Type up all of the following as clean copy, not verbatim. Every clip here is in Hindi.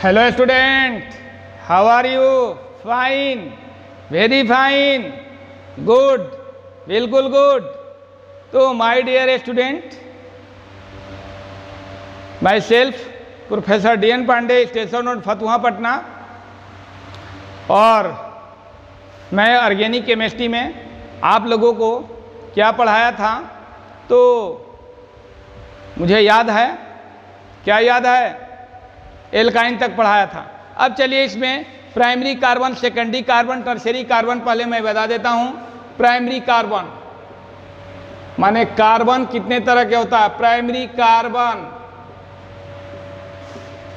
Hello student, how are you? Fine, very fine, good, बिल्कुल गुड। तो my dear student, myself professor DN Pandey, station road, Fatuha, Patna. और मैं ऑर्गेनिक केमिस्ट्री में आप लोगों को क्या पढ़ाया था तो मुझे याद है। क्या याद है? एल्काइन तक पढ़ाया था। अब चलिए इसमें primary carbon, secondary carbon, tertiary carbon पहले मैं बता देता हूं। प्राइमरी कार्बन माने कार्बन कितने तरह के होता है? प्राइमरी कार्बन,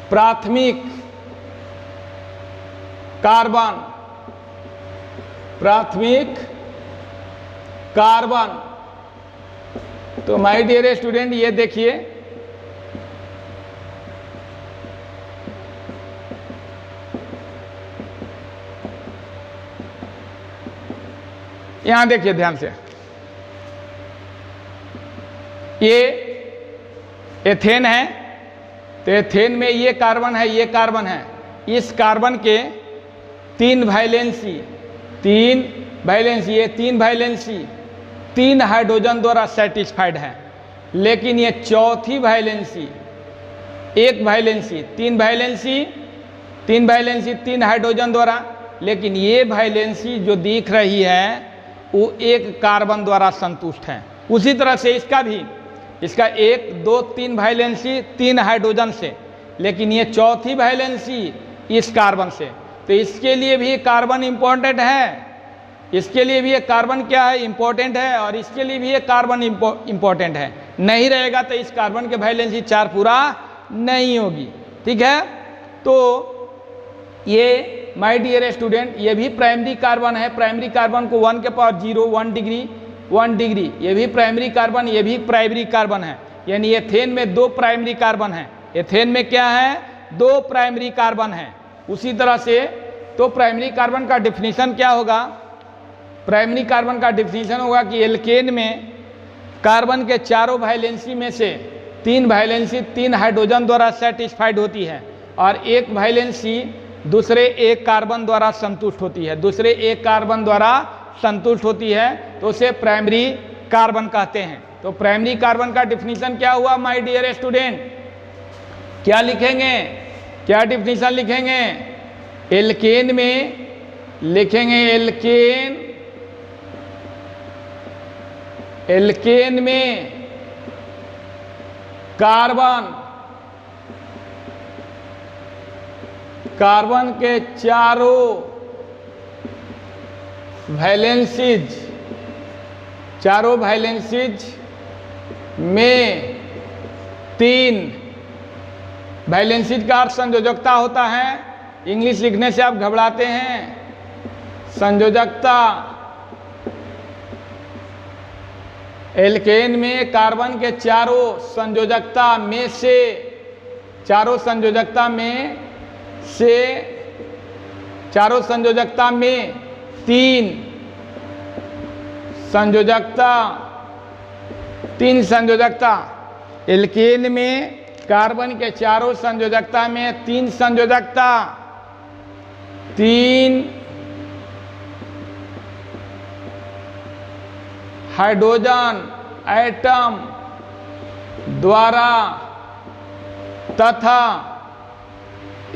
प्राथमिक कार्बन, प्राथमिक कार्बन। तो माय डियर स्टूडेंट, ये देखिए, यहां देखिए ध्यान से, ये एथेन है। तो एथेन में ये कार्बन है, ये कार्बन है। इस कार्बन के तीन वैलेंसी, ये तीन वैलेंसी 3 हाइड्रोजन द्वारा सेटिस्फाइड है। लेकिन ये चौथी वैलेंसी, एक वैलेंसी, तीन वैलेंसी 3 हाइड्रोजन द्वारा, लेकिन ये वैलेंसी जो दिख रही है वो एक कार्बन द्वारा संतुष्ट है। उसी तरह से इसका भी, इसका 1, 2, 3 वैलेंसी 3 हाइड्रोजन से, लेकिन ये चौथी वैलेंसी इस कार्बन से। तो इसके लिए भी कार्बन इंपॉर्टेंट है, इसके लिए भी एक कार्बन क्या है? इंपॉर्टेंट है। और इसके लिए भी एक कार्बन इंपॉर्टेंट है। नहीं रहेगा तो इस कार्बन के वैलेंसी 4 पूरा नहीं होगी। ठीक है? तो ये माय डियर स्टूडेंट, ये भी प्राइमरी कार्बन है। प्राइमरी कार्बन को 1 के पावर 0, 1 डिग्री, ये भी प्राइमरी कार्बन, ये भी प्राइमरी कार्बन है। यानी एथेन में 2 प्राइमरी कार्बन है। एथेन में क्या है? 2 प्राइमरी कार्बन है। उसी तरह से तो प्राइमरी कार्बन का डिफिनीशन क्या होगा? प्राइमरी कार्बन का डिफिनीशन होगा कि एल्केन में कार्बन के चारों वैलेंसी में से 3 वैलेंसी 3 हाइड्रोजन द्वारा सेटिस्फाइड होती है और एक वैलेंसी दूसरे एक कार्बन द्वारा संतुष्ट होती है, दूसरे एक कार्बन द्वारा संतुष्ट होती है, तो उसे प्राइमरी कार्बन कहते हैं। तो प्राइमरी कार्बन का डिफिनीशन क्या हुआ माय डियर स्टूडेंट? क्या लिखेंगे? क्या डिफिनीशन लिखेंगे? एल्केन में लिखेंगे एल्केन में कार्बन के चारों वैलेंसीज में 3 वैलेंसीज का अर्थ संयोजकता होता है। इंग्लिश लिखने से आप घबराते हैं। संयोजकता, एल्केन में कार्बन के चारों संयोजकता में से 4 संयोजकता में 3 संयोजकता, एल्केन में कार्बन के चारों संयोजकता में 3 संयोजकता, 3 हाइड्रोजन एटम द्वारा तथा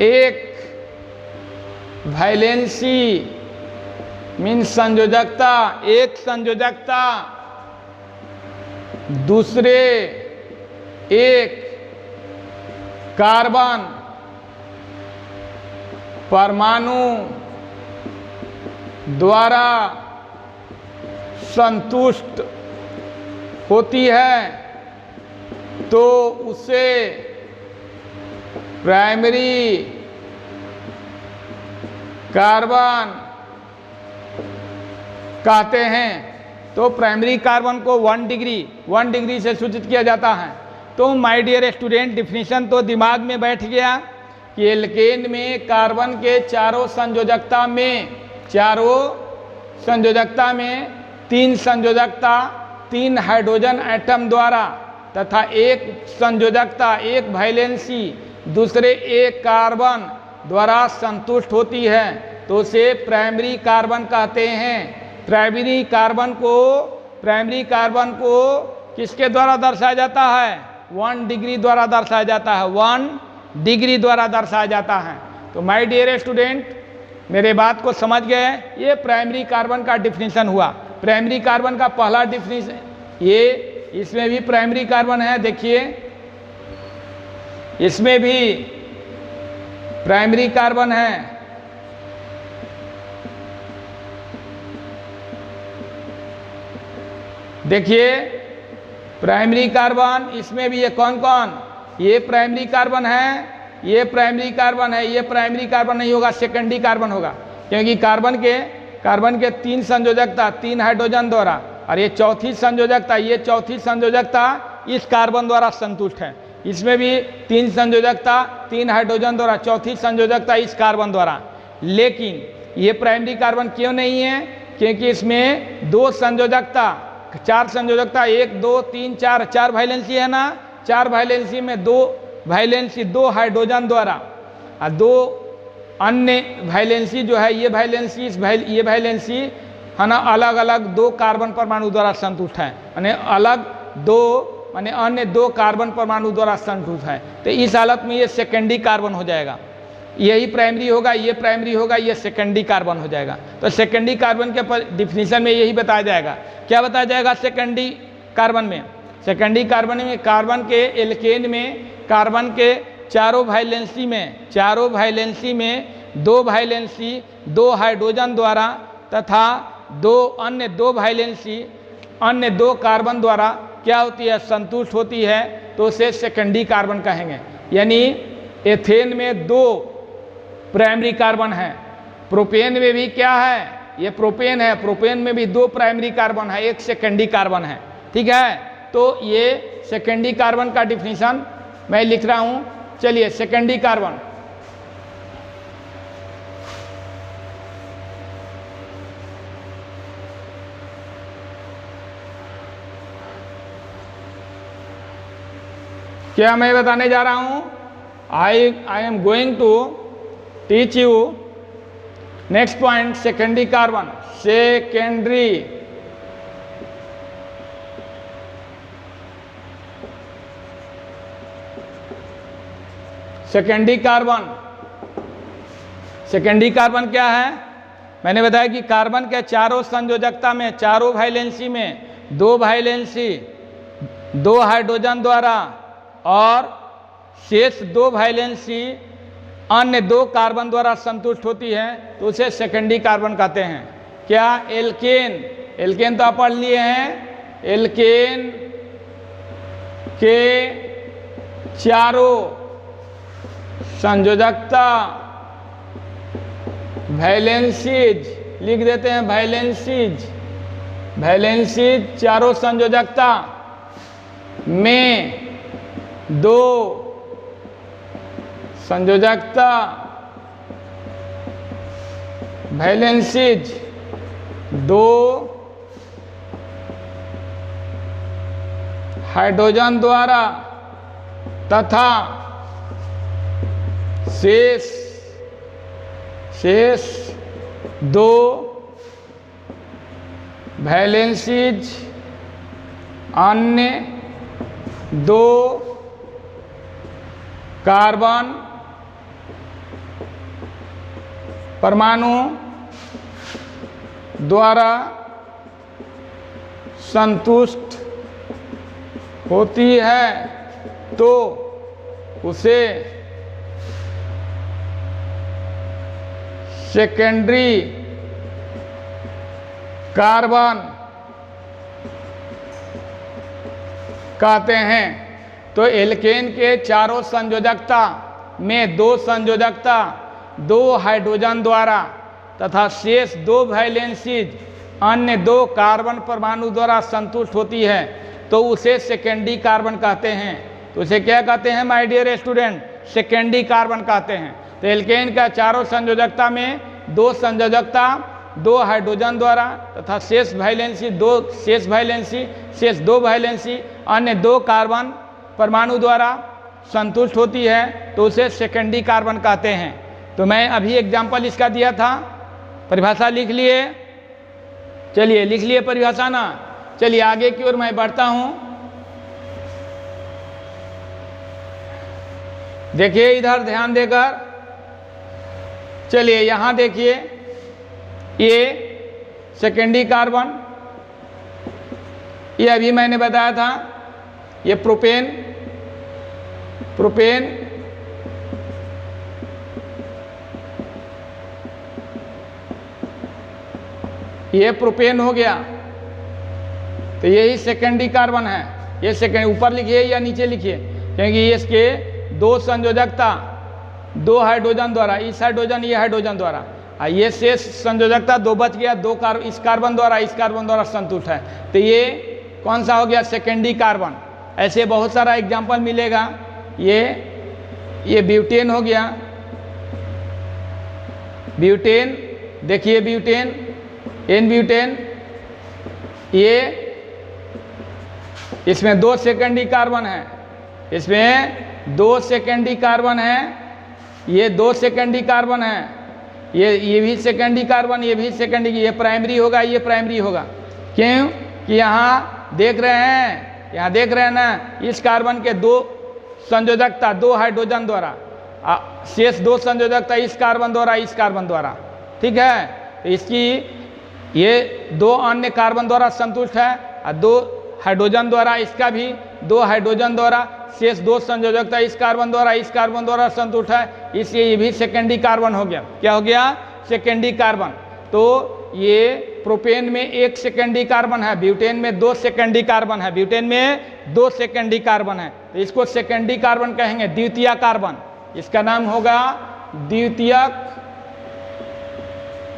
एक वैलेंसी मीन संयोजकता, एक संयोजकता दूसरे एक कार्बन परमाणु द्वारा संतुष्ट होती है, तो उसे प्राइमरी कार्बन कहते हैं। तो प्राइमरी कार्बन को 1 डिग्री से सूचित किया जाता है। तो माय डियर स्टूडेंट, डिफिनीशन तो दिमाग में बैठ गया कि एल्केन में कार्बन के चारों संयोजकता में 3 संयोजकता 3 हाइड्रोजन एटम द्वारा तथा एक संयोजकता, एक वैलेंसी दूसरे एक कार्बन द्वारा संतुष्ट होती है तो उसे प्राइमरी कार्बन कहते हैं। प्राइमरी कार्बन को किसके द्वारा दर्शाया जाता है? 1 डिग्री द्वारा दर्शाया जाता है। 1 डिग्री द्वारा दर्शाया जाता है। तो माय डियर स्टूडेंट, मेरे बात को समझ गए? ये प्राइमरी कार्बन का डिफिनीशन हुआ। प्राइमरी कार्बन का पहला डिफिनीशन ये, इसमें भी प्राइमरी कार्बन है, देखिए इसमें भी प्राइमरी कार्बन है। देखिए प्राइमरी कार्बन, इसमें भी ये कौन कौन? ये प्राइमरी कार्बन है, ये प्राइमरी कार्बन है, ये प्राइमरी कार्बन नहीं होगा, सेकेंडरी कार्बन होगा, क्योंकि कार्बन के 3 संयोजकता 3 हाइड्रोजन द्वारा, और ये चौथी संयोजकता इस कार्बन द्वारा संतुष्ट है। इसमें भी 3 संयोजकता 3 हाइड्रोजन द्वारा, चौथी संयोजकता इस कार्बन द्वारा। लेकिन ये प्राइमरी कार्बन क्यों नहीं है? क्योंकि इसमें 2 संयोजकता 4 संयोजकता 1 2 3 4 वैलेंसी है ना। 4 वैलेंसी में 2 वैलेंसी 2 हाइड्रोजन द्वारा और 2 अन्य वैलेंसी जो है, ये वैलेंसी है ना, अलग अलग 2 कार्बन परमाणु द्वारा संतुष्ट है, अन्य 2 कार्बन परमाणु द्वारा संतुष्ट है। तो इस हालत में ये सेकेंडरी कार्बन हो जाएगा। यही प्राइमरी होगा, ये प्राइमरी होगा, ये सेकेंडरी कार्बन हो जाएगा। तो सेकेंडरी कार्बन के डिफिनीशन में यही बताया जाएगा। क्या बताया जाएगा सेकेंडरी कार्बन में? सेकेंडरी कार्बन में कार्बन के एल्केन में कार्बन के चारों वैलेंसी में 2 वैलेंसी 2 हाइड्रोजन द्वारा तथा 2 अन्य 2 वैलेंसी अन्य 2 कार्बन द्वारा क्या होती है? संतुष्ट होती है, तो उसे सेकेंडरी कार्बन कहेंगे। यानी एथेन में 2 प्राइमरी कार्बन है। प्रोपेन में भी क्या है? ये प्रोपेन है, प्रोपेन में भी 2 प्राइमरी कार्बन है, 1 सेकेंडरी कार्बन है। ठीक है, तो ये सेकेंडरी कार्बन का डिफिनीशन मैं लिख रहा हूं। चलिए सेकेंडरी कार्बन, क्या मैं बताने जा रहा हूं? I am going to teach you next point, secondary carbon. Secondary carbon क्या है? मैंने बताया कि कार्बन के चारों संयोजकता में, चारों वैलेंसी में 2 वैलेंसी 2 हाइड्रोजन द्वारा और शेष 2 वैलेंसी अन्य 2 कार्बन द्वारा संतुष्ट होती है, तो उसे सेकेंडरी कार्बन कहते हैं। क्या? एल्केन तो आप पढ़ लिए हैं। एल्केन के चारों संयोजकता वैलेंसीज लिख देते हैं, वैलेंसीज चारों संयोजकता में 2 संयोजकता वैलेंसीज 2 हाइड्रोजन द्वारा तथा शेष 2 वैलेंसीज अन्य 2 कार्बन परमाणु द्वारा संतुष्ट होती है, तो उसे सेकेंडरी कार्बन कहते हैं। तो एल्केन के चारों संयोजकता में 2 संयोजकता 2 हाइड्रोजन द्वारा तथा शेष 2 वैलेंसीज अन्य 2 कार्बन परमाणु द्वारा संतुष्ट होती है, तो उसे सेकेंडरी कार्बन कहते हैं। तो उसे क्या कहते हैं my dear student? Secondary carbon कहते हैं। तो एल्केन का चारों संयोजकता में 2 संयोजकता 2 हाइड्रोजन द्वारा तथा शेष 2 वैलेंसी अन्य 2 कार्बन परमाणु द्वारा संतुष्ट होती है, तो उसे सेकेंडरी कार्बन कहते हैं। तो मैं अभी एग्जाम्पल इसका दिया था, परिभाषा लिख लिए। चलिए लिख लिए परिभाषा ना। चलिए आगे की ओर मैं बढ़ता हूं। देखिए इधर ध्यान देकर, चलिए यहां देखिए, ये सेकेंडरी कार्बन, ये अभी मैंने बताया था, ये प्रोपेन, प्रोपेन, ये प्रोपेन हो गया, तो यही सेकेंडरी कार्बन है। ये सेकेंड, ऊपर लिखिए या नीचे लिखिए, क्योंकि ये इसके दो संयोजकता, दो हाइड्रोजन द्वारा, इस हाइड्रोजन ये हाइड्रोजन द्वारा, ये शेष संयोजकता दो बच गया, दो इस कार्बन द्वारा, इस कार्बन द्वारा संतुष्ट है, तो ये कौन सा हो गया? Secondary carbon. ऐसे बहुत सारा एग्जाम्पल मिलेगा। ये ब्यूटेन हो गया, ब्यूटेन, देखिए ब्यूटेन, एन ब्यूटेन, ये इसमें दो सेकेंडरी कार्बन है, इसमें दो सेकेंडरी कार्बन है, ये दो सेकेंडरी कार्बन है, ये भी सेकेंडरी कार्बन, ये भी सेकेंडरी, ये प्राइमरी होगा, ये प्राइमरी होगा। क्यों कि यहाँ देख रहे हैं, यहाँ देख रहे हैं ना, इस कार्बन के दो संयोजकता, दो हाइड्रोजन द्वारा, शेष दो संयोजकता इस कार्बन द्वारा, इस कार्बन द्वारा, ठीक है। तो इसकी ये दो अन्य कार्बन द्वारा संतुष्ट है, और दो हाइड्रोजन द्वारा, इसका भी दो हाइड्रोजन द्वारा, शेष दो संयोजकता इस कार्बन द्वारा, इस कार्बन द्वारा संतुष्ट है, इसलिए ये भी सेकेंडरी कार्बन हो गया। क्या हो गया? Secondary carbon. तो ये प्रोपेन में एक सेकेंडरी कार्बन है, ब्यूटेन में दो सेकेंडरी कार्बन है, ब्यूटेन में दो सेकेंडरी कार्बन है, तो इसको सेकेंडरी कार्बन कहेंगे, द्वितीय कार्बन। इसका नाम होगा द्वितीयक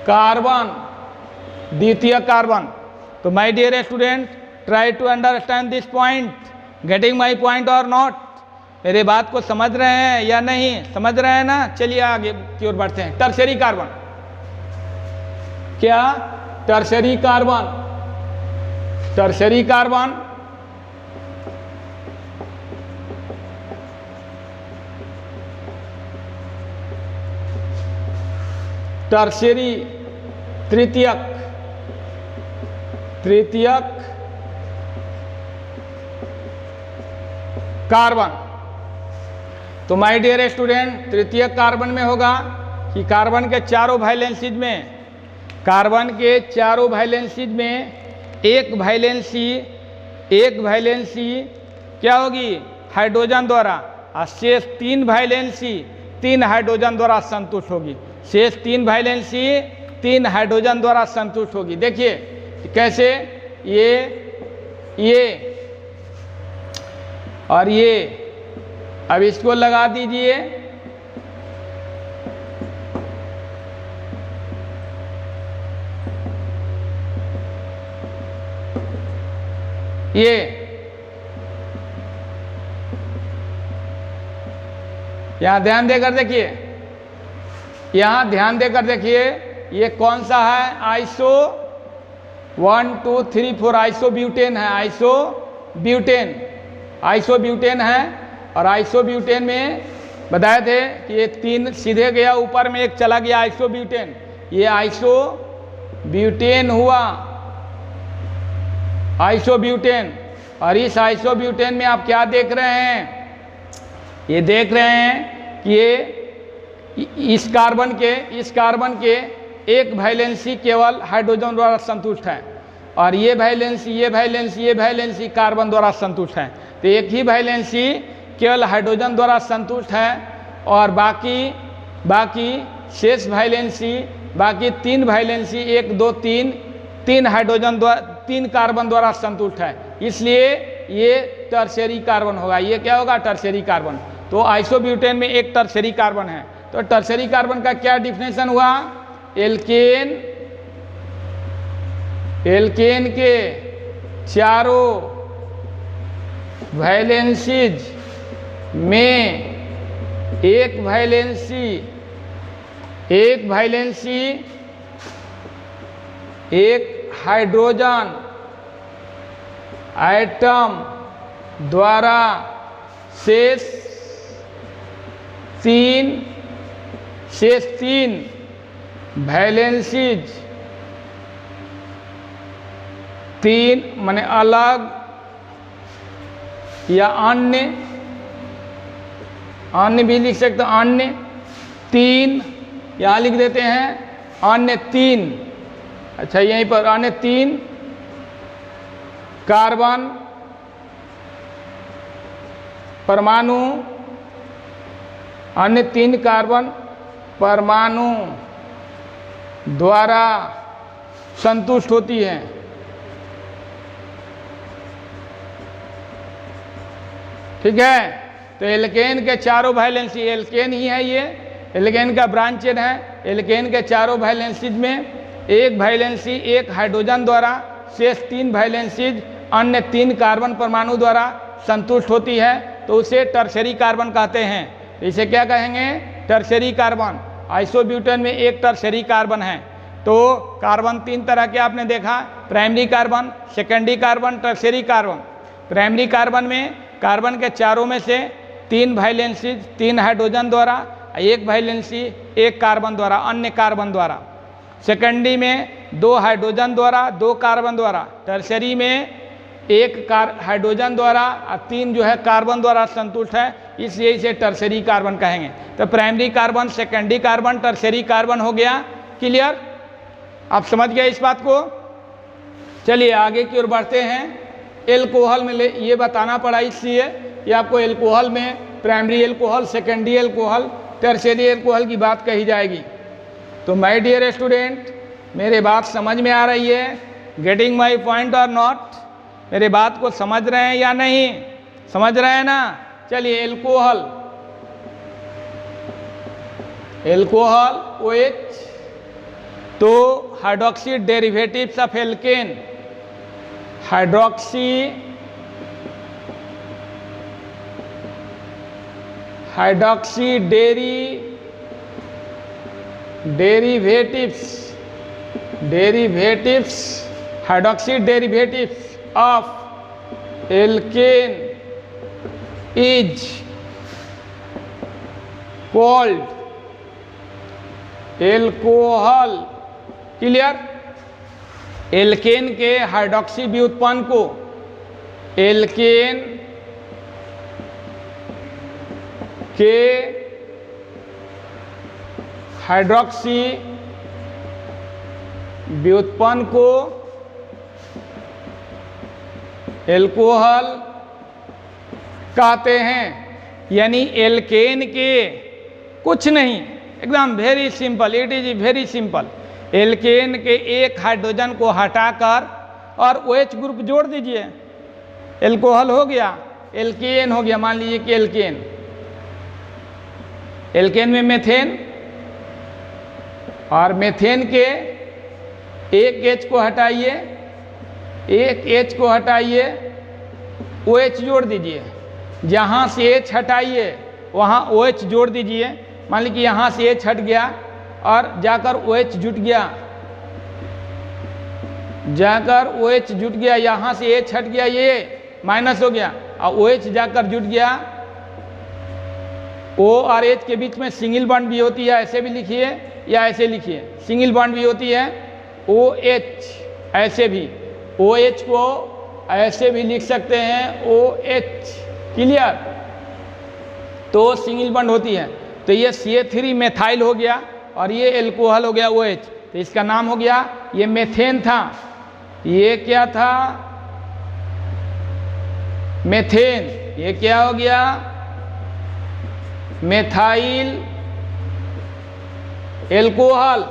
कार्बन, द्वितीय कार्बन। तो my dear student, try to understand this point, getting my point और नॉट? मेरे बात को समझ रहे हैं या नहीं? समझ रहे हैं ना? चलिए आगे की ओर बढ़ते हैं। टर्शरी कार्बन, क्या? Tertiary carbon, tertiary carbon tertiary, तृतीयक, तृतीयक कार्बन। तो माय डियर स्टूडेंट, तृतीयक कार्बन में होगा कि कार्बन के चारों वैलेंसीज में, कार्बन के चारों वैलेंसीज में एक वैलेंसी क्या होगी? हाइड्रोजन द्वारा, और शेष तीन वैलेंसी तीन हाइड्रोजन द्वारा संतुष्ट होगी, शेष तीन वैलेंसी तीन हाइड्रोजन द्वारा संतुष्ट होगी। देखिए कैसे, ये और ये, अब इसको लगा दीजिए, ये यहां ध्यान देकर देखिए, यहां ध्यान देकर देखिए, ये कौन सा है? आइसो 1 2 3 4 आइसोब्यूटेन है, आइसोब्यूटेन, आइसोब्यूटेन है। और आइसोब्यूटेन में बताए थे कि ये तीन सीधे गया, ऊपर में एक चला गया आइसोब्यूटेन, ये आइसोब्यूटेन हुआ, आइसोब्यूटेन। और इस आइसोब्यूटेन में आप क्या देख रहे हैं? ये देख रहे हैं कि ये इस कार्बन के एक वैलेंसी केवल हाइड्रोजन द्वारा संतुष्ट है, और ये वैलेंसी कार्बन द्वारा संतुष्ट है। तो एक ही वैलेंसी केवल हाइड्रोजन द्वारा संतुष्ट है, और बाकी शेष वैलेंसी, बाकी तीन वैलेंसी, 1 2 3 तीन हाइड्रोजन द्वारा, तीन कार्बन द्वारा संतुष्ट है, इसलिए ये टर्शरी कार्बन होगा। ये क्या होगा? Tertiary carbon. तो आइसोब्यूटेन में एक टर्शरी कार्बन है। तो टर्शरी कार्बन का क्या डिफिनेशन हुआ? एल्केन के चारों वैलेंसीज में एक हाइड्रोजन एटम द्वारा शेष शेष 3 वैलेंसीज 3 माने अलग या अन्य भी लिख सकते हैं, अन्य 3 यहाँ लिख देते हैं अन्य 3। अच्छा, यहीं पर अन्य 3 कार्बन परमाणु, अन्य 3 कार्बन परमाणु द्वारा संतुष्ट होती है। ठीक है, तो एल्केन के चारों वैलेंसी, एल्केन ही है ये, एल्केन का ब्रांच चेन है। एल्केन के चारों वैलेंसीज में एक वैलेंसी एक हाइड्रोजन द्वारा, शेष 3 वैलेंसीज अन्य 3 कार्बन परमाणु द्वारा संतुष्ट होती है, तो उसे टर्शरी कार्बन कहते हैं। इसे क्या कहेंगे? Tertiary carbon. आइसोब्यूटेन में एक टर्शरी कार्बन है। तो कार्बन 3 तरह के आपने देखा, primary carbon, secondary carbon, tertiary carbon. Primary carbon में कार्बन के चारों में से 3 वैलेंसीज 3 हाइड्रोजन द्वारा, एक वैलेंसी एक कार्बन द्वारा, अन्य कार्बन द्वारा। सेकेंडरी में 2 हाइड्रोजन द्वारा 2 कार्बन द्वारा। टर्शरी में एक हाइड्रोजन द्वारा और 3 जो है कार्बन द्वारा संतुष्ट है, इसलिए इसे टर्शरी कार्बन कहेंगे। तो primary carbon, secondary carbon, tertiary carbon हो गया। क्लियर? आप समझ गए इस बात को? चलिए आगे की ओर बढ़ते हैं। एल्कोहल में ये बताना पड़ा इसलिए कि आपको एल्कोहल में primary alcohol, secondary alcohol, tertiary alcohol की बात कही जाएगी। तो माय डियर स्टूडेंट, मेरे बात समझ में आ रही है? गेटिंग माय पॉइंट और नॉट? मेरे बात को समझ रहे हैं या नहीं? समझ रहे हैं ना? चलिए एल्कोहल, एल्कोहल OH, तो hydroxy derivatives of alkane, hydroxy derivatives hydroxy derivatives of alkane is called alcohol. Clear? Alkane के हाइड्रोक्सी व्युत्पन्न को, एल्केन के हाइड्रोक्सी व्युत्पन्न को एल्कोहल कहते हैं। यानी एल्केन के कुछ नहीं, एकदम very simple, it is very simple. Alkane के एक हाइड्रोजन को हटाकर और OH ग्रुप जोड़ दीजिए, एल्कोहल हो गया, एल्केन हो गया। मान लीजिए कि एल्केन में मेथेन, और मेथेन के एक H को हटाइए, एक H को हटाइए, OH जोड़ दीजिए। जहाँ से H हटाइए वहाँ OH जोड़ दीजिए। मान लीजिए कि यहाँ से H हट गया और जाकर OH जुट गया, जाकर OH जुट गया, यहाँ से H हट गया, ये माइनस हो गया, और OH जाकर जुट गया। O और H के बीच में सिंगल बॉन्ड भी होती है, ऐसे भी लिखिए या ऐसे लिखिए, सिंगल बॉन्ड भी होती है OH, ऐसे भी OH को ऐसे भी लिख सकते हैं OH। क्लियर? तो सिंगल बॉन्ड होती है। तो ये CH3 मेथाइल हो गया और ये एल्कोहल हो गया OH। तो इसका नाम हो गया, ये मेथेन था, ये क्या था? मेथेन। ये क्या हो गया? Methyl alcohol,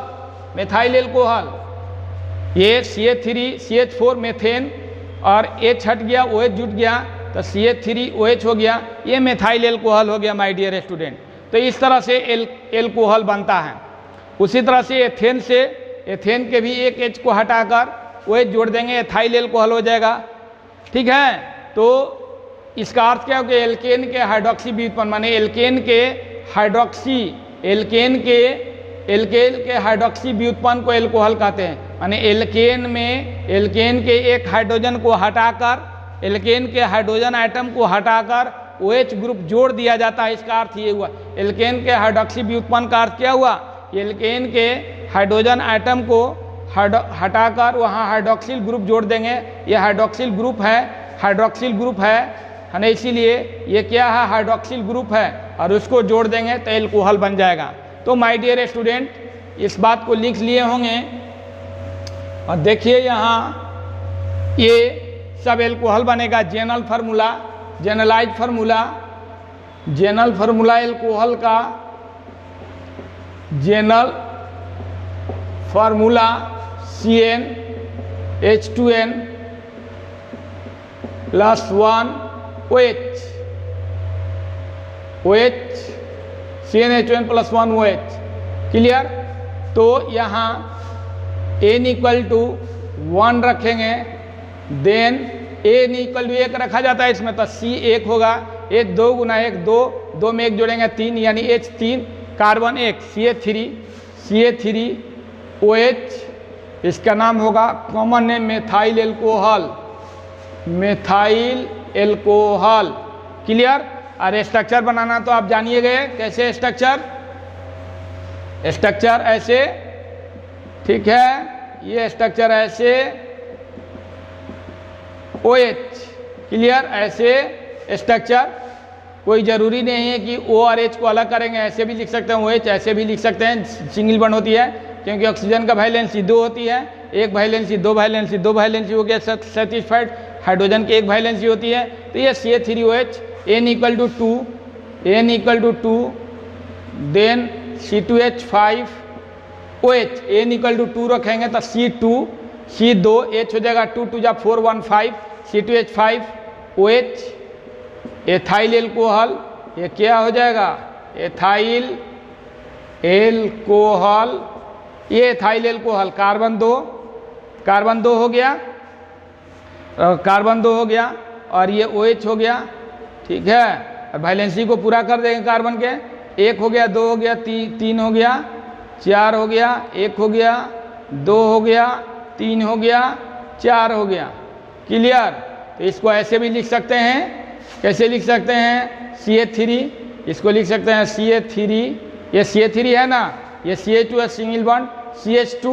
methyl alcohol. ये CH4 मेथेन और H हट गया, OH जुट गया, तो CH3OH हो गया, ये मेथाइल एल्कोहल हो गया माय डियर स्टूडेंट। तो इस तरह से एल्कोहल बनता है। उसी तरह से एथेन के भी एक H को हटाकर OH जोड़ देंगे, एथाइल एल्कोहल हो जाएगा। ठीक है? तो इसका अर्थ क्या हो गया? एल्केन के हाइड्रोक्सी व्युत्पन्न, माने एल्केन के हाइड्रोक्सी व्युत्पन्न को एल्कोहल कहते हैं। माने एल्केन के एक हाइड्रोजन को हटाकर, एल्केन के हाइड्रोजन आइटम को हटाकर OH ग्रुप जोड़ दिया जाता है, इसका अर्थ ये हुआ। एल्केन के हाइड्रोक्सी व्युत्पन्न का अर्थ क्या हुआ? एल्केन के हाइड्रोजन आइटम को हटाकर वहाँ हाइड्रोक्सिल ग्रुप जोड़ देंगे। ये हाइड्रोक्सिल ग्रुप है, हाइड्रोक्सिल ग्रुप है ना, इसीलिए ये क्या है? हाइड्रोक्सिल ग्रुप है, और उसको जोड़ देंगे तो एल्कोहल बन जाएगा। तो माय डियर स्टूडेंट, इस बात को लिख लिए होंगे। और देखिए यहाँ ये सब एल्कोहल बनेगा। General formula, generalize formula, general formula alcohol का, general formula CnH2n plus 1 OH, OH CnH2n plus 1 OH। Clear? तो यहाँ n इक्वल टू 1 रखेंगे, देन n इक्वल टू 1 रखा जाता है इसमें, तो C 1 होगा। ये 2 गुना 1 2, 2 में 1 जोड़ेंगे 3, यानी H3, कार्बन 1 CA3 OH, इसका नाम होगा common name methyl alcohol, methyl alcohol. Clear? और स्ट्रक्चर बनाना तो आप जानिए गए, कैसे स्ट्रक्चर? स्ट्रक्चर ऐसे, ठीक है, ये स्ट्रक्चर ऐसे OH। क्लियर? ऐसे स्ट्रक्चर, कोई ज़रूरी नहीं है कि O और H को अलग करेंगे, ऐसे भी लिख सकते हैं OH, ऐसे भी लिख सकते हैं। सिंगल बॉन्ड होती है क्योंकि ऑक्सीजन का वैलेंसी 2 होती है, एक वैलेंसी, दो वैलेंसी, दो वैलेंसी हो गया सेटिस्फाइड। हाइड्रोजन की एक वैलेंसी होती है, तो ये CA3OH, n equal to 2, then C2H5OH, n equal to 2 रखेंगे तो C2, C2, H हो जाएगा 2 2 जा 4 1 5, C2H5OH, एथाइल एल्कोहल। ये क्या हो जाएगा? Ethyl alcohol. ये एथाइल एल्कोहल, कार्बन 2 हो गया, कार्बन 2 हो गया, और ये OH हो गया। ठीक है, और वैलेंसी को पूरा कर देंगे कार्बन के, 1 हो गया, 2 हो गया, 3 हो गया, 4 हो गया, 1 हो गया, 2 हो गया, 3 हो गया, 4 हो गया। क्लियर? तो इसको ऐसे भी लिख सकते हैं, कैसे लिख सकते हैं? CA3, इसको लिख सकते हैं CA3, ये CA3 है ना, ये CH2 है, सिंगल बॉन्ड, CH2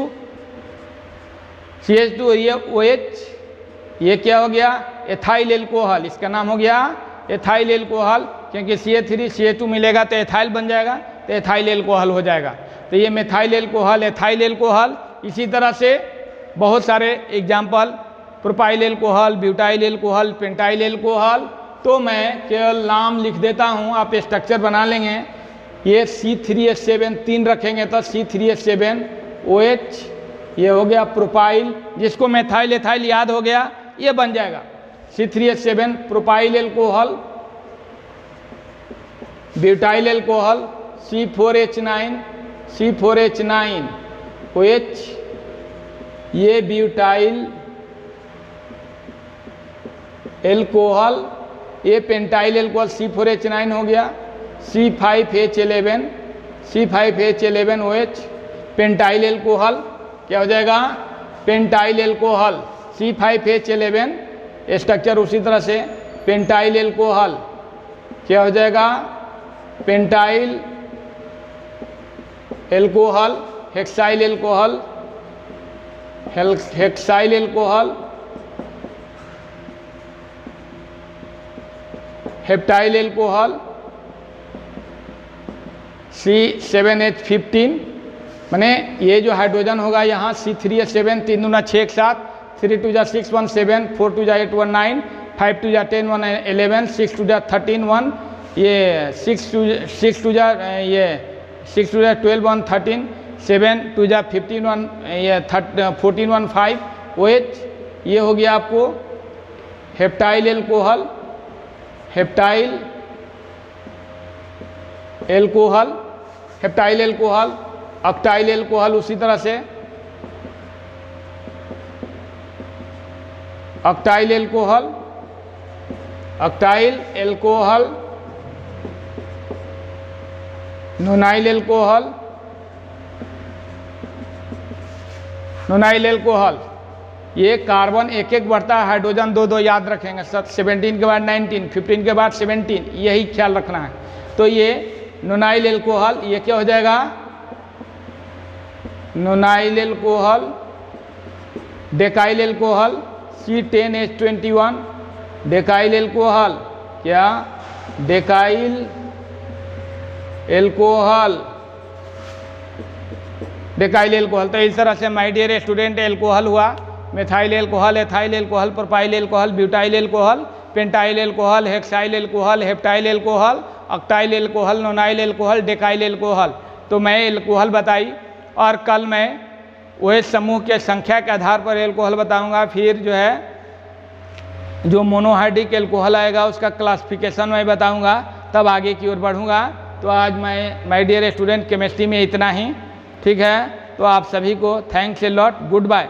और ये OH, ये क्या हो गया? एथाइल एल्कोहल, इसका नाम हो गया एथाइल एल्कोहल, क्योंकि CA3 CA2 मिलेगा तो एथाइल बन जाएगा, तो एथाइल एल्कोहल हो जाएगा। तो ये मेथाइल एल्कोहल, एथाइल एल्कोहल। इसी तरह से बहुत सारे example, propyl alcohol, butyl alcohol, pentyl alcohol. तो मैं केवल नाम लिख देता हूँ, आप स्ट्रक्चर बना लेंगे। ये C3H7 3 रखेंगे तो C3H7OH, ये हो गया प्रोपाइल, जिसको मेथाइल एथाइल याद हो गया, ये बन जाएगा C3H7 propyl alcohol. Butyl alcohol C4H9OH, ये ब्यूटाइल एल्कोहल। ये पेंटाइल एल्कोहल C4H9 हो गया, C5H11OH, पेंटाइल एल्कोहल क्या हो जाएगा? Pentyl alcohol, C5H11। स्ट्रक्चर उसी तरह से पेंटाइल एल्कोहल क्या हो जाएगा? Pentyl alcohol, hexyl alcohol, hexyl alcohol, heptyl alcohol, C7H15। माने ये जो हाइड्रोजन होगा यहाँ C3H7, 3 दूना 6 एक साथ, 3 2 जा 6 1 7, 4 2 जा 8 1 9, 5 2 जा 10 1 11, 6 2 जा 13 1, ये 6 2 जा 12 1 13, 7 2 जा 15 1, ये 14 1 5 OH। ये हो गया आपको heptyl alcohol, heptyl alcohol, heptyl alcohol. Octyl alcohol उसी तरह से, octyl alcohol, octyl alcohol, nonyl alcohol, nonyl alcohol. ये कार्बन एक एक बढ़ता है, हाइड्रोजन दो दो याद रखेंगे सर। 17 के बाद 19, 15 के बाद 17, यही ख्याल रखना है। तो ये नोनाइल एल्कोहल, ये क्या हो जाएगा, nonyl alcohol, डेकाइल alcohol C10H21, डेकाइल alcohol, क्या डेकाइल एल्कोहल, डेकाइल एल्कोहल। तो इस तरह से माय डियर स्टूडेंट एल्कोहल हुआ, methyl alcohol, ethyl alcohol, propyl alcohol, butyl alcohol, pentyl alcohol, hexyl alcohol, heptyl alcohol, octyl alcohol, nonyl alcohol, डेकाइल alcohol. तो मैं एल्कोहल बताई, और कल मैं वही समूह के संख्या के आधार पर एल्कोहल बताऊंगा। फिर जो है जो मोनोहाइड्रिक एल्कोहल आएगा उसका क्लासिफिकेशन मैं बताऊंगा, तब आगे की ओर बढ़ूंगा। तो आज मैं माय डियर स्टूडेंट केमिस्ट्री में इतना ही, ठीक है। तो आप सभी को thanks a lot, good bye.